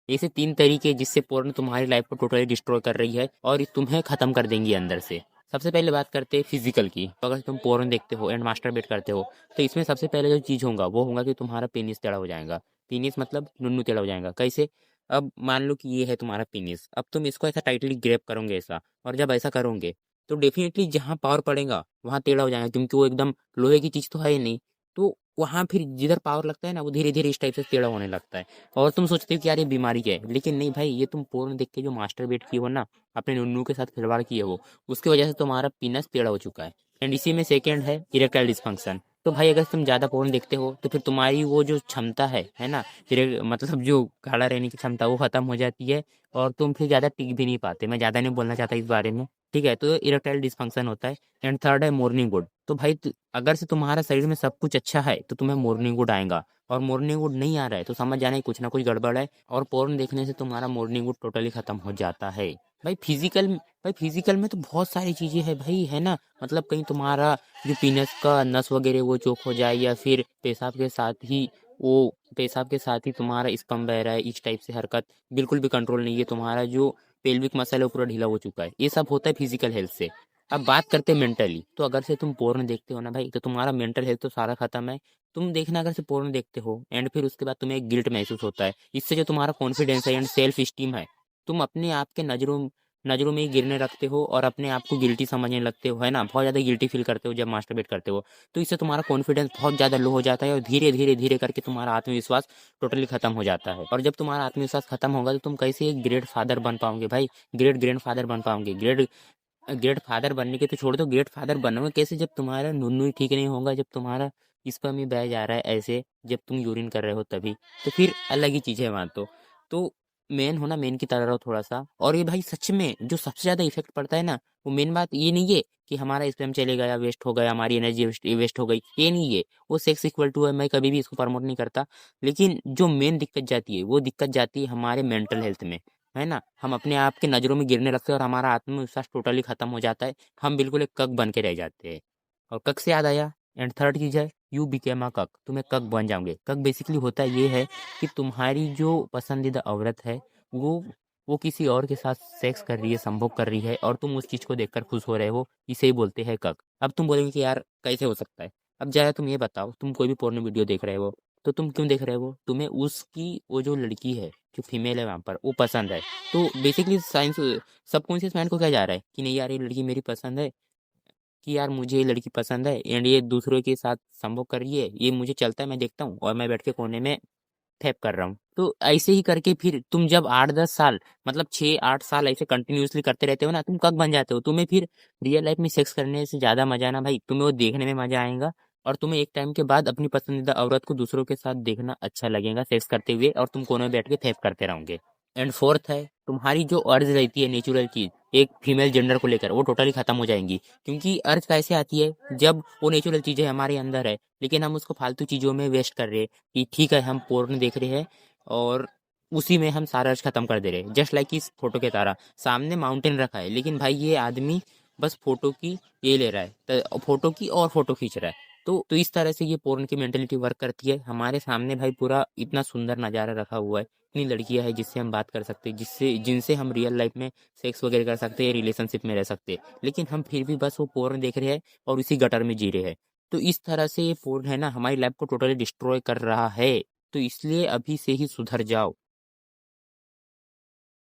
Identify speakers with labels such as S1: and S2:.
S1: ऐसे 3 तरीके जिससे पोर्न तुम्हारी लाइफ को टोटली डिस्ट्रॉय कर रही है और तुम्हें खत्म कर देंगी अंदर से। सबसे पहले बात करते हैं फिजिकल की। तो अगर तुम पोर्न देखते हो एंड मास्टरबेट करते हो तो इसमें सबसे पहले जो चीज़ होगा वो होगा कि तुम्हारा पेनिस टेढ़ा हो जाएगा। पेनिस मतलब नुन्नू टेढ़ा हो जाएगा। कैसे? अब मान लो कि ये है तुम्हारा पेनिस, अब तुम इसको ऐसा टाइटली ग्रैब करोगे ऐसा, और जब ऐसा करोगे तो डेफिनेटली जहाँ पावर पड़ेगा वहाँ टेढ़ा हो जाएगा, क्योंकि वो एकदम लोहे की चीज़ तो है ही नहीं। तो वहाँ फिर जिधर पावर लगता है ना वो धीरे धीरे इस टाइप से टेढ़ा होने लगता है। और तुम सोचते हो कि यार ये बीमारी क्या है, लेकिन नहीं भाई, ये तुम पोर्न देख के जो मास्टरबेट किए हो ना, अपने नुन्नू के साथ खिलवाड़ किए हो, उसकी वजह से तुम्हारा पीनस टेढ़ा हो चुका है। एंड इसी में सेकंड है इरेक्टाइल डिस्फंक्शन। तो भाई अगर तुम ज़्यादा पोर्न देखते हो तो फिर तुम्हारी वो जो क्षमता है ना, फिर मतलब जो खड़ा रहने की क्षमता वो खत्म हो जाती है और तुम फिर ज़्यादा टिक भी नहीं पाते। मैं ज़्यादा नहीं बोलना चाहता इस बारे में, ठीक है? तो इरेक्टाइल डिस्फंक्शन होता है। एंड थर्ड है मॉर्निंग वुड। तो भाई अगर से तुम्हारा शरीर में सब कुछ अच्छा है तो तुम्हें मॉर्निंग वुड आएगा, और मॉर्निंग वुड नहीं आ रहा है तो समझ जाना है कुछ ना कुछ गड़बड़ है, और पोर्न देखने से तुम्हारा मॉर्निंग वुड टोटली खत्म हो जाता है। भाई फिजिकल में तो बहुत सारी चीजें है भाई, है ना? मतलब कहीं तुम्हारा जो पीनस का नस वगैरह वो चोक हो जाए, या फिर वो पेशाब के साथ ही तुम्हारा स्पर्म बह रहा है, इस टाइप से हरकत बिल्कुल भी कंट्रोल नहीं है, तुम्हारा जो पेल्विक मसल है वो पूरा ढीला हो चुका है। ये सब होता है फिजिकल हेल्थ से। अब बात करते हैं मेंटली। तो अगर से तुम पोर्न देखते हो ना भाई, तो तुम्हारा मेंटल हेल्थ तो सारा खत्म है। तुम देखना, अगर से पोर्न देखते हो एंड फिर उसके बाद तुम्हें गिल्ट महसूस होता है, इससे जो तुम्हारा कॉन्फिडेंस है एंड सेल्फ स्टीम है, तुम अपने आप के नजरों नजरों में ही गिरने रखते हो और अपने आप को गिल्टी समझने लगते हो, है ना? बहुत ज़्यादा गिल्टी फील करते हो जब मास्टरबेट करते हो। तो इससे तुम्हारा कॉन्फिडेंस बहुत ज़्यादा लो हो जाता है और धीरे धीरे धीरे करके तुम्हारा आत्मविश्वास टोटली खत्म हो जाता है। और जब तुम्हारा आत्मविश्वास खत्म होगा तो तुम कैसे एक ग्रेट फादर बन पाओगे भाई, ग्रेट ग्रैंड फादर बन पाओगे? ग्रेट फादर बनने के तो छोड़ दो, ग्रेट फादर बनोगे कैसे जब तुम्हारा नुन्नू ही ठीक नहीं होगा, जब तुम्हारा स्पर्म ही बह जा रहा है ऐसे, जब तुम यूरिन कर रहे हो तभी। तो फिर अलग ही चीज़ है वहाँ तो मेन होना मेन की तरह रहो थोड़ा सा। और ये भाई सच में जो सबसे ज़्यादा इफेक्ट पड़ता है ना, वो मेन बात ये नहीं है कि हमारा स्पर्म चले गया, वेस्ट हो गया, हमारी एनर्जी वेस्ट हो गई, ये नहीं है। वो सेक्स इक्वल टू है, मैं कभी भी इसको प्रमोट नहीं करता। लेकिन जो मेन दिक्कत जाती है वो दिक्कत जाती है हमारे मेंटल हेल्थ में, है ना? हम अपने आप के नज़रों में गिरने लगते हैं और हमारा आत्मविश्वास टोटली खत्म हो जाता है। हम बिल्कुल एक कक बन के रह जाते हैं। और कक से याद आया, एंड थर्ड चीज़ है यू बिकेम अ कक। तुम एक कक बन जाओगे। कक बेसिकली होता ये है कि तुम्हारी जो पसंदीदा औरत है वो वो किसी और के साथ सेक्स कर रही है, संभोग कर रही है, और तुम उस चीज़ को देखकर खुश हो रहे हो। इसे ही बोलते हैं कक। अब तुम बोलोगे कि यार कैसे हो सकता है? अब जरा तुम ये बताओ, तुम कोई भी पोर्नो वीडियो देख रहे हो तो तुम क्यों देख रहे हो? तुम्हें उसकी वो जो लड़की है, जो फीमेल है वहाँ पर, वो पसंद है। तो बेसिकली साइंस सबकॉन्शियस माइंड को क्या जा रहा है कि नहीं यार ये लड़की मेरी पसंद है, कि यार मुझे ये लड़की पसंद है एंड ये दूसरों के साथ संभोग कर रही है, ये मुझे चलता है, मैं देखता हूँ और मैं बैठ के कोने में फैप कर रहा हूँ। तो ऐसे ही करके फिर तुम जब 8-10 साल, मतलब 6-8 साल ऐसे कंटिन्यूअसली करते रहते हो ना, तुम कब बन जाते हो? तुम्हें फिर रियल लाइफ में सेक्स करने से ज़्यादा मजा ना भाई, तुम्हें वो देखने में मजा आएगा, और तुम्हें एक टाइम के बाद अपनी पसंदीदा औरत को दूसरों के साथ देखना अच्छा लगेगा सेक्स करते हुए, और तुम कोने में बैठ के फैप करते रहोगे। एंड फोर्थ है तुम्हारी जो अर्ज रहती है नेचुरल चीज एक फीमेल जेंडर को लेकर, वो टोटली खत्म हो जाएंगी। क्योंकि अर्ज कैसे आती है? जब वो नेचुरल चीजें हमारे अंदर है लेकिन हम उसको फालतू चीजों में वेस्ट कर रहे हैं, कि ठीक है हम पोर्न देख रहे हैं और उसी में हम सारा अर्ज खत्म कर दे रहे हैं। जस्ट लाइक इस फोटो के तारा सामने माउंटेन रखा है, लेकिन भाई ये आदमी बस फोटो की ये ले रहा है, तो फोटो की और फोटो खींच रहा है। तो इस तरह से ये पोर्न की मेंटेलिटी वर्क करती है। हमारे सामने भाई पूरा इतना सुंदर नज़ारा रखा हुआ है, इतनी लड़कियां हैं जिससे हम बात कर सकते हैं, जिनसे हम रियल लाइफ में सेक्स वगैरह कर सकते हैं, रिलेशनशिप में रह सकते हैं, लेकिन हम फिर भी बस वो पोर्न देख रहे हैं और उसी गटर में जी रहे हैं। तो इस तरह से ये पोर्न है ना, हमारी लाइफ को टोटली डिस्ट्रॉय कर रहा है। तो इसलिए अभी से ही सुधर जाओ।